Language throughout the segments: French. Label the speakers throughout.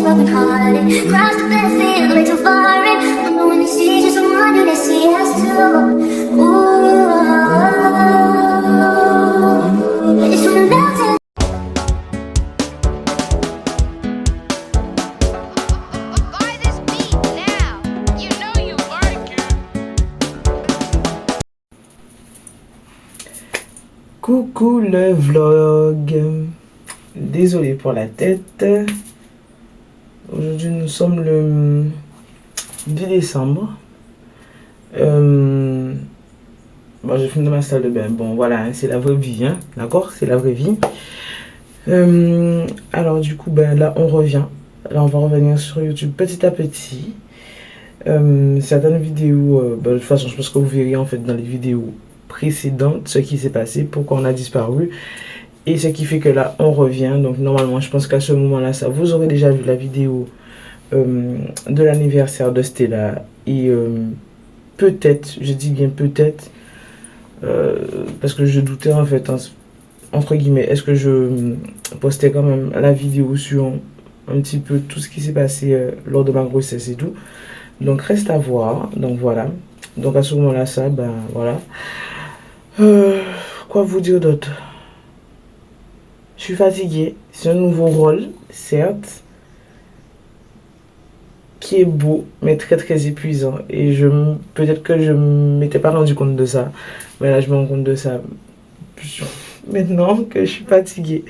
Speaker 1: broken hearted. Cross the battlefield way too far in. I know when they see just one and they see us too. Ooh, it's from the mountains.
Speaker 2: Buy this beat now. You know you like it.
Speaker 3: Coucou le vlog. Désolé pour la tête. Aujourd'hui nous sommes le 10 décembre. Bon, je finis dans ma salle de bain. Bon voilà, hein, c'est la vraie vie, hein, d'accord? C'est la vraie vie. Alors du coup, ben là on revient. Là on va revenir sur YouTube petit à petit. Certaines vidéos, ben, de toute façon je pense que vous verrez en fait dans les vidéos précédentes ce qui s'est passé, pourquoi on a disparu. Et ce qui fait que là, on revient. Donc, normalement, je pense qu'à ce moment-là, ça, vous aurez déjà vu la vidéo de l'anniversaire de Stella. Et peut-être, je dis bien peut-être, parce que je doutais en fait, entre guillemets, est-ce que je postais quand même la vidéo sur un petit peu tout ce qui s'est passé lors de ma grossesse et tout. Donc, reste à voir. Donc, voilà. Donc, à ce moment-là, ça, ben, voilà. Quoi vous dire d'autre? Je suis fatiguée, c'est un nouveau rôle, certes, qui est beau, mais très très épuisant. Et peut-être que je ne m'étais pas rendu compte de ça, mais là je me rends compte de ça maintenant que je suis fatiguée.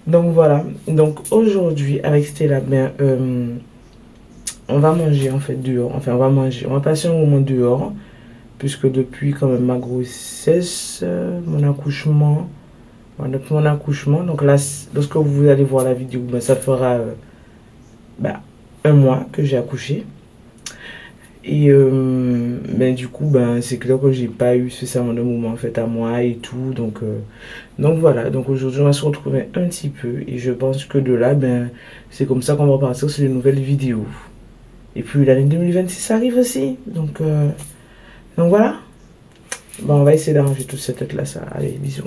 Speaker 3: Donc voilà, donc aujourd'hui avec Stella, ben, on va manger en fait dehors, enfin on va passer un moment dehors, puisque depuis quand même ma grossesse, mon accouchement... Depuis mon accouchement, donc là, lorsque vous allez voir la vidéo, ben, ça fera un mois que j'ai accouché. Et ben, du coup, ben, c'est clair que j'ai pas eu spécialement de moment en fait à moi et tout. Donc voilà, donc aujourd'hui on va se retrouver un petit peu. Et je pense que de là, ben, c'est comme ça qu'on va partir sur les nouvelles vidéos. Et puis l'année 2026 arrive aussi. Donc voilà. Ben, on va essayer d'arranger toute cette tête là, ça. Allez, bisous.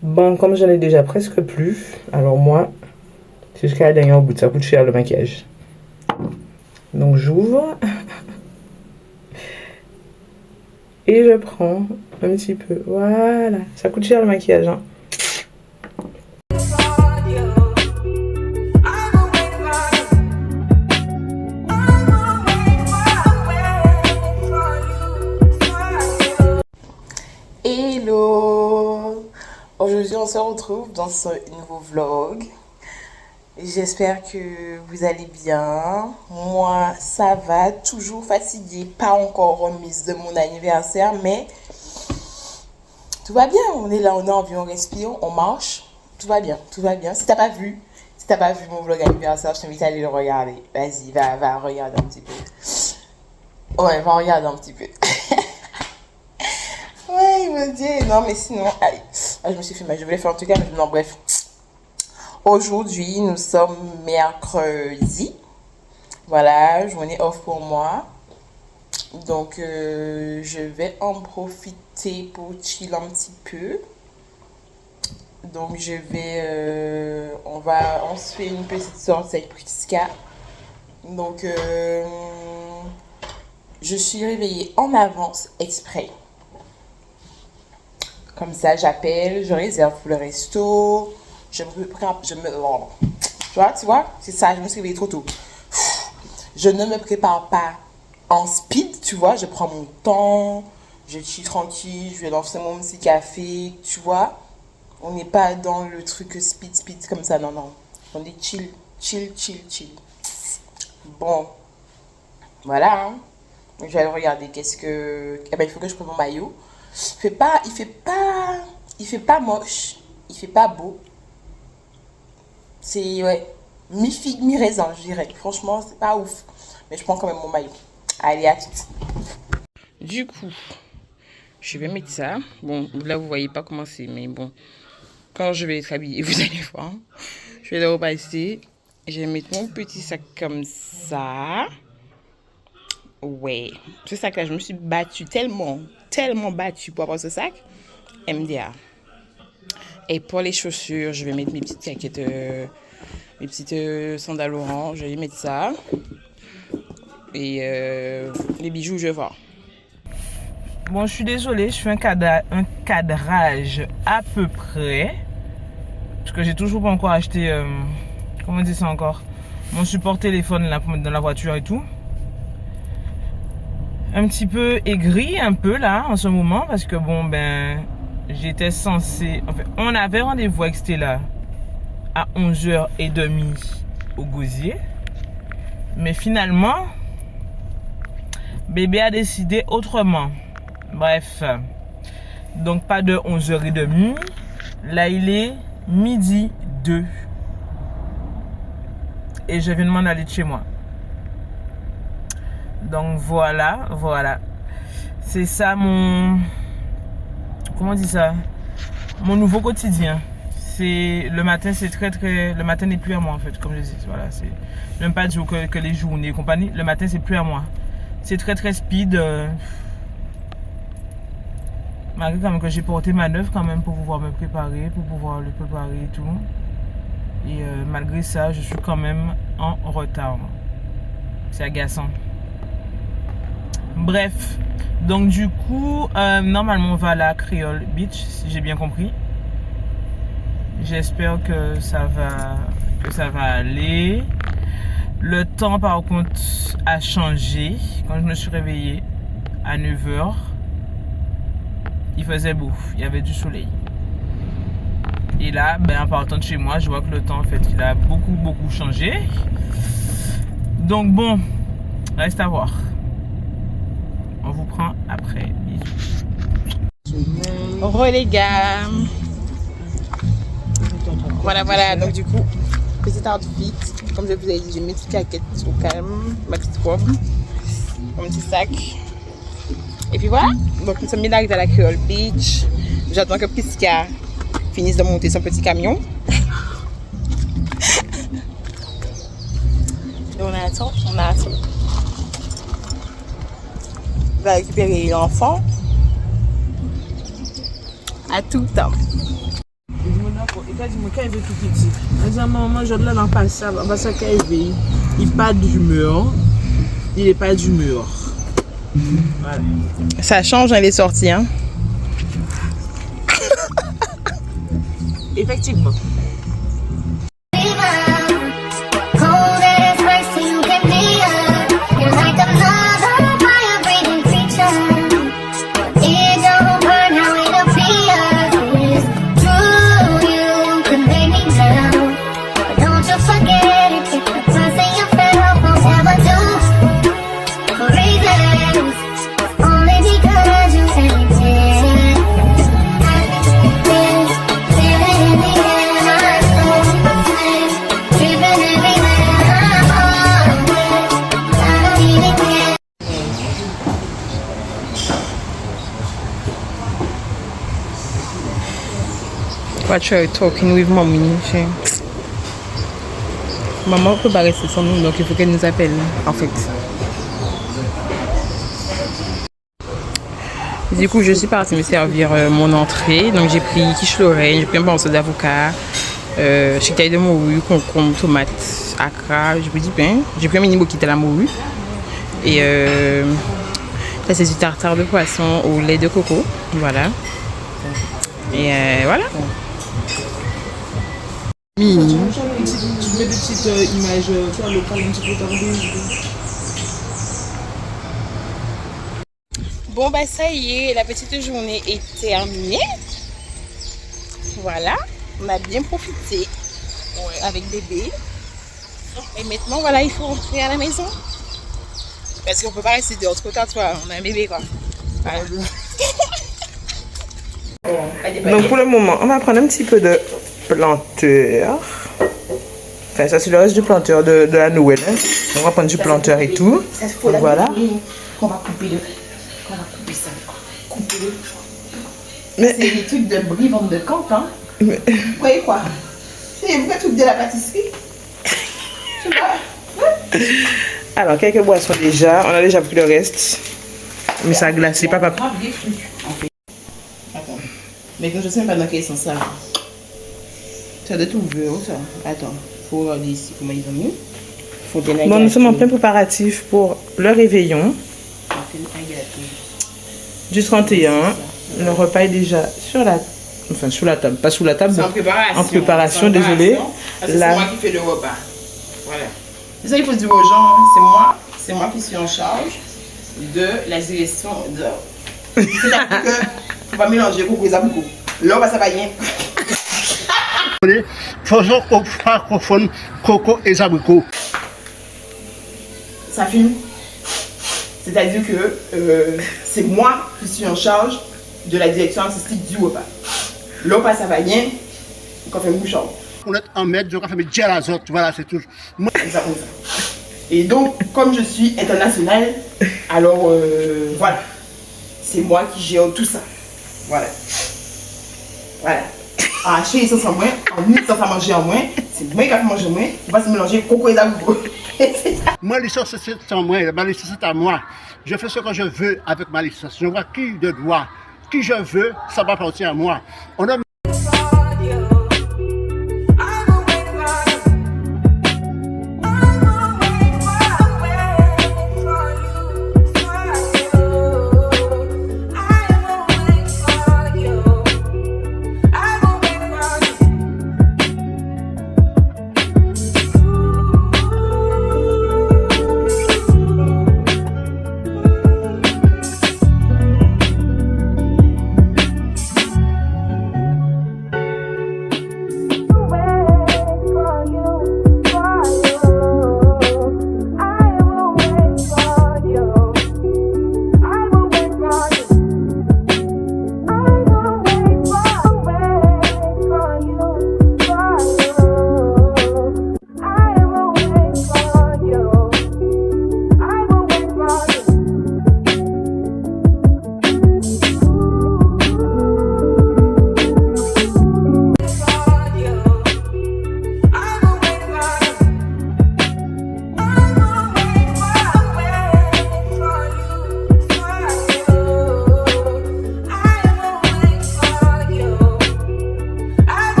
Speaker 3: Bon, comme j'en ai déjà presque plus, alors moi, c'est jusqu'à la dernière goutte, ça coûte cher le maquillage. Donc j'ouvre et je prends un petit peu. Voilà, ça coûte cher le maquillage, hein. Hello! Aujourd'hui, on se retrouve dans ce nouveau vlog. J'espère que vous allez bien. Moi, ça va. Toujours fatiguée. Pas encore remise de mon anniversaire, mais tout va bien. On est là, on a envie, on respire, on marche. Tout va bien, tout va bien. Si t'as pas vu mon vlog anniversaire, je t'invite à aller le regarder. Vas-y, va regarder un petit peu. Ouais, va regarder un petit peu. Ouais, il me dit, non, mais sinon, allez. Ah, je me suis fait mal, je voulais faire un truc, mais non, bref. Aujourd'hui, nous sommes mercredi. Voilà, journée off pour moi. Donc, je vais en profiter pour chill un petit peu. Donc, on se fait une petite sortie avec Priska. Donc, je suis réveillée en avance exprès. Comme ça, j'appelle, je réserve pour le resto, tu vois, c'est ça, je me suis réveillée trop tôt. Je ne me prépare pas en speed, tu vois, je prends mon temps, je suis tranquille, je vais lancer mon petit café, tu vois. On n'est pas dans le truc speed comme ça, non. On est chill. Bon, voilà, hein.
Speaker 4: Je vais aller regarder qu'est-ce que... Eh ben, il faut que je prenne mon maillot. Il fait pas moche. Il fait pas beau. C'est, ouais, mi-figue, mi-raisin, je dirais. Franchement, c'est pas ouf. Mais je prends quand même mon maillot. Allez, à tout. Du coup, je vais mettre ça. Bon, là, vous voyez pas comment c'est, mais bon. Quand je vais être habillée, vous allez voir. Je vais le repasser. Je vais mettre mon petit sac comme ça. Ouais. Ce sac-là, je me suis battue tellement battue pour avoir ce sac. MDA. Et pour les chaussures, je vais mettre mes petites caquettes, mes petites sandales orange. Je vais mettre ça. Et les bijoux, je vais voir.
Speaker 3: Bon, je suis désolée, je fais un cadrage à peu près. Parce que j'ai toujours pas encore acheté, comment on dit ça encore, mon support téléphone là pour mettre dans la voiture et tout. Un petit peu aigri, un peu là, en ce moment. Parce que bon, ben, j'étais censée... Enfin, on avait rendez-vous avec Stella à 11h30 au Gosier. Mais finalement, bébé a décidé autrement. Bref, donc pas de 11h30. Là, il est midi 2. Et je viens de m'en aller de chez moi. Donc voilà. C'est ça mon... Comment on dit ça? Mon nouveau quotidien. C'est le matin, c'est très... Le matin n'est plus à moi en fait, comme je dis. Voilà, c'est même pas du que les journées et compagnie. Le matin, c'est plus à moi. C'est très speed. Malgré quand même que j'ai porté manœuvre quand même pour pouvoir me préparer, pour pouvoir le préparer et tout. Et malgré ça, je suis quand même en retard. C'est agaçant. Bref, donc du coup, normalement on va à la Creole Beach, si j'ai bien compris. J'espère que ça va aller. Le temps par contre a changé. Quand je me suis réveillée à 9h, il faisait beau, il y avait du soleil. Et là, ben, en partant de chez moi, je vois que le temps en fait, il a beaucoup changé. Donc bon, reste à voir. On vous prend après. Bisous.
Speaker 4: Re les gars. Voilà. Donc du coup, petit outfit. Comme je vous ai dit, j'ai mes petites caquettes au calme, ma petite robe, mon petit sac. Et puis voilà. Donc nous sommes bien arrivés à la Creole Beach. J'attends que Prisca finisse de monter son petit camion. Et on attend. On va récupérer l'enfant à tout temps.
Speaker 3: Dis-moi, quand il veut tout petit. Dis-moi, maman, je dois l'en passer. Parce qu'il n'est pas d'humeur. Il n'est pas d'humeur. Voilà.
Speaker 4: Ça change, hein, les sorties. Hein.
Speaker 3: Effectivement.
Speaker 1: Cold as ice, so you can be you're like another fire-breathing creature. It don't burn how it appears. It's true, you can make me down. But don't you forget it, if the person you felt won't ever do. For reasons, only because you said it did. Living in the air, my soul, driven everywhere I'm on. I don't even care.
Speaker 4: Watch her talking with mommy. Maman peut pas rester sans nous, donc il faut qu'elle nous appelle, en fait. Du coup, je suis partie me servir mon entrée. Donc, j'ai pris quiche Lorraine, j'ai pris un morceau d'avocat, chictaille de morue, concombre, tomate, accra, j'ai pris du pain. J'ai pris un mini moquette à la morue. Et ça, c'est du tartare de poisson au lait de coco. Voilà. Et voilà.
Speaker 3: Tu mets des petites images, tu vois, locales un petit peu tardives.
Speaker 4: Bon, bah ça y est, la petite journée est terminée. Voilà, on a bien profité avec bébé. Et maintenant, voilà, il faut rentrer à la maison. Parce qu'on peut pas rester dehors trop tard, toi. On a un bébé, quoi.
Speaker 3: Donc pour le moment, on va prendre un petit peu de planteur. Enfin, ça c'est le reste du planteur de la nouvelle. Hein. On va prendre du planteur et tout. Donc, voilà.
Speaker 4: On va couper ça. Couper.
Speaker 3: Mais,
Speaker 4: C'est des trucs de brie, vente de camp, hein.
Speaker 3: mais-
Speaker 4: Vous voyez quoi? C'est un vrai truc de la pâtisserie. Tu vois?
Speaker 3: alors, quelques boissons déjà. On a déjà pris le reste. Mais ça a glacé, papa.
Speaker 4: Attends. Mais que je sais même pas dans quel sens ça. Ça doit être ouvert, ça. Attends. Faut regarder ici comment ils ont mis. Faut donner un
Speaker 3: Bon, nous
Speaker 4: gâteau.
Speaker 3: sommes en plein préparatif pour le réveillon
Speaker 4: Faut donner un gâteau.
Speaker 3: du 31. Le repas est déjà sur la... Enfin, sous la table. Pas sous la table.
Speaker 4: C'est en préparation.
Speaker 3: En préparation,
Speaker 4: C'est en
Speaker 3: désolé.
Speaker 4: préparation, parce que
Speaker 3: Là-
Speaker 4: c'est moi qui fais le repas. Voilà. C'est ça qu'il faut dire aux gens, hein. C'est moi qui suis en charge de la direction de... C'est-à-dire que faut pas mélanger coco et zabouko. Là, bah, ça va rien.
Speaker 5: Faisons francophone, coco et abricots.
Speaker 4: Ça filme. C'est-à-dire que c'est moi qui suis en charge de la direction artistique du repas. Là, bah, ça va rien. On fait un bouchon.
Speaker 5: On est en maître, je vais faire mes gel azote, voilà, c'est tout. Moi,
Speaker 4: Ça comme ça. Et donc, comme je suis internationale, alors voilà, c'est moi qui gère tout ça. Voilà. Voilà. En acheter essence en moins, en une essence à manger en moins, c'est moi qui a fait manger moins, on va se mélanger coco et abricots.
Speaker 5: ma licence, c'est en moi, ma licence, c'est à moi. Je fais ce que je veux avec ma licence. Je vois qui de droit, qui je veux, ça va partir à moi. On a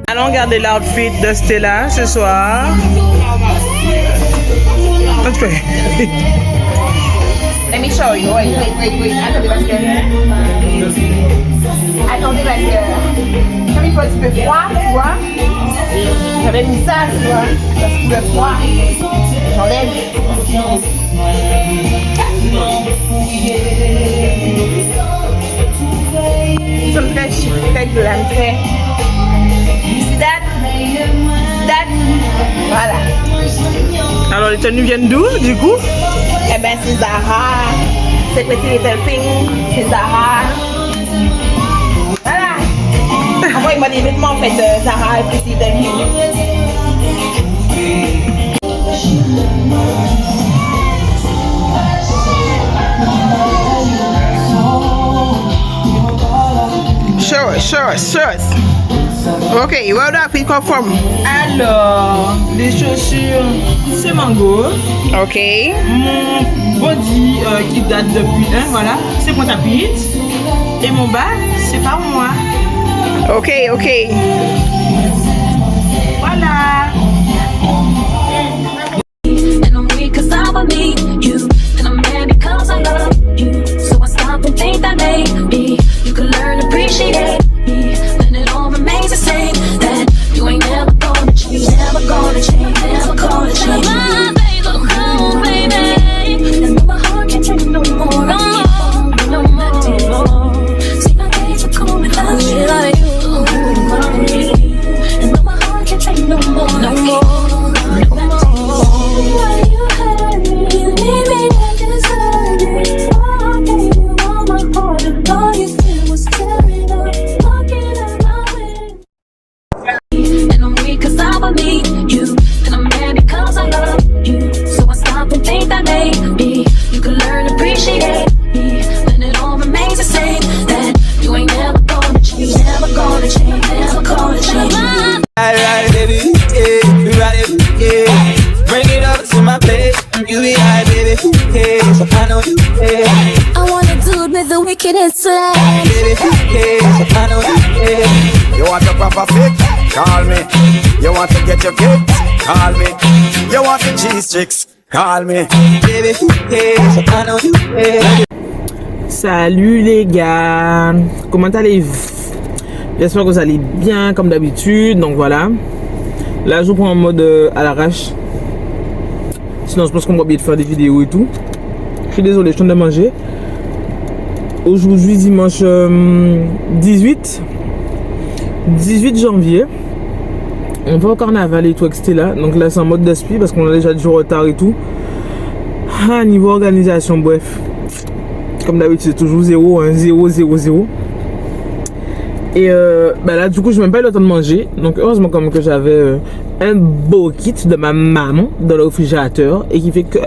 Speaker 3: Allons regarder l'outfit de Stella ce soir. En tout cas,
Speaker 4: Let me show you. Wait. Attendez parce que comme il faut un petit peu froid, tu vois. J'avais mis ça, tu vois. Parce que le froid, j'enlève. Nous sommes très chic, peut-être de la très. You see that? That? Voilà.
Speaker 3: alors les tenues viennent d'où du coup?
Speaker 4: Eh ben c'est Zara. C'est Pretty Little Thing. C'est Zara. Voilà. il m'a dit, vêtements en fait, Zara et puis c'est Sure. Ok, where that fit come from?
Speaker 3: Alors, les chaussures, c'est Mango.
Speaker 4: Ok.
Speaker 3: Mon body qui date depuis voilà, c'est mon tapis. Et mon bas, c'est pas moi.
Speaker 4: Ok.
Speaker 3: Voilà.
Speaker 6: And I'm weak 'cause I need you, and I'm mad because I love you. So I stop and think that maybe you could learn to appreciate me, when it all remains the same. That you ain't never gonna change, never gonna change, never gonna change. My baby, oh baby, and my heart can't take no more. No more. See my days are cold without you, and my heart can't take no more. No more.
Speaker 7: You want a proper fit? Call me. You want to get your kicks? Call me. You want the cheese tricks? Call me.
Speaker 3: Salut les gars, comment allez-vous? J'espère que vous allez bien comme d'habitude. Donc voilà, là je prends en mode à l'arrache. Sinon je pense qu'on va oublier de faire des vidéos et tout. Je suis désolé, je suis en train de manger. Aujourd'hui dimanche 18 janvier. On va au carnaval et tout, etc. Donc là c'est en mode d'esprit parce qu'on a déjà du retard et tout. Niveau organisation, bref. Comme d'habitude c'est toujours 0, 0. Et là du coup je n'ai même pas eu le temps de manger. Donc heureusement quand même que j'avais un beau kit de ma maman dans le réfrigérateur. Et qui fait que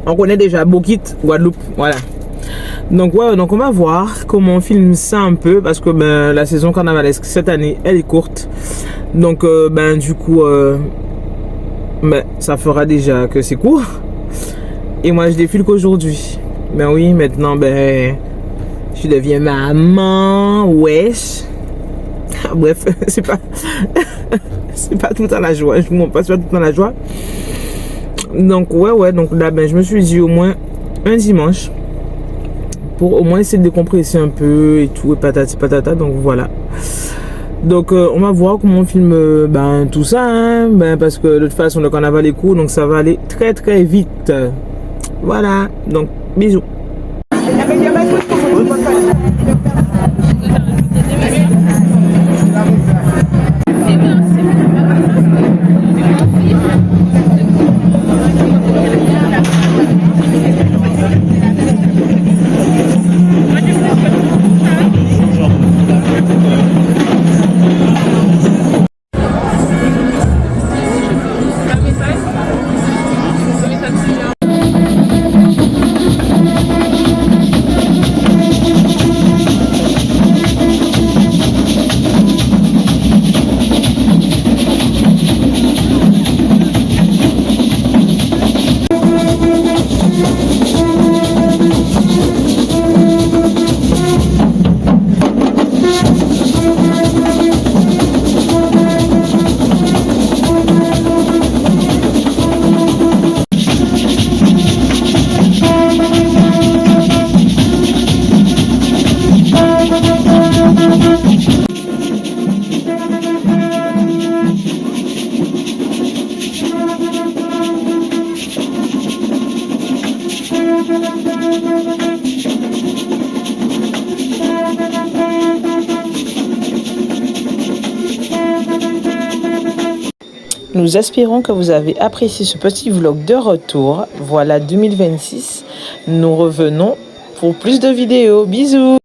Speaker 3: on connaît déjà beau kit Guadeloupe. Voilà. Donc ouais, donc on va voir comment on filme ça un peu. Parce que la saison carnavalesque cette année elle est courte. Donc du coup ça fera déjà que c'est court. Et moi je défile qu'aujourd'hui. Ben oui, maintenant je deviens maman, wesh. Bref, c'est pas tout le temps la joie. Je vous montre pas, c'est pas tout le temps la joie. Donc ouais, donc là je me suis dit au moins un dimanche pour au moins essayer de décompresser un peu et tout et patati patata. Donc voilà. Donc on va voir comment on filme tout ça hein, parce que de toute façon le carnaval est court, donc ça va aller très très vite. Voilà, donc bisous. Nous espérons que vous avez apprécié ce petit vlog de retour. Voilà 2026. Nous revenons pour plus de vidéos. Bisous!